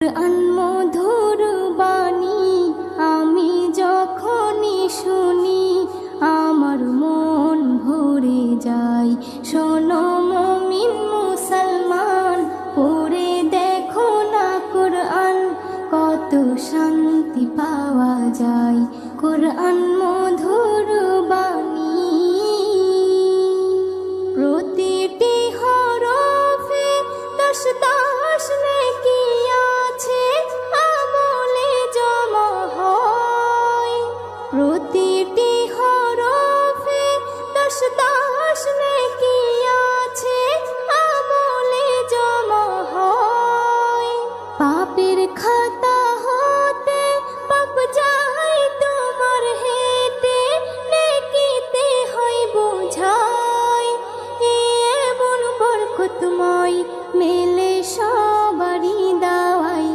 কোরআন মধুর বাণী আমি যখনই শুনি আমার মন ভরে যায়। শোনো মুমিন মুসলমান, পড়ে দেখো না কোরআন, কত শান্তি পাওয়া যায়। কোরআন মধুর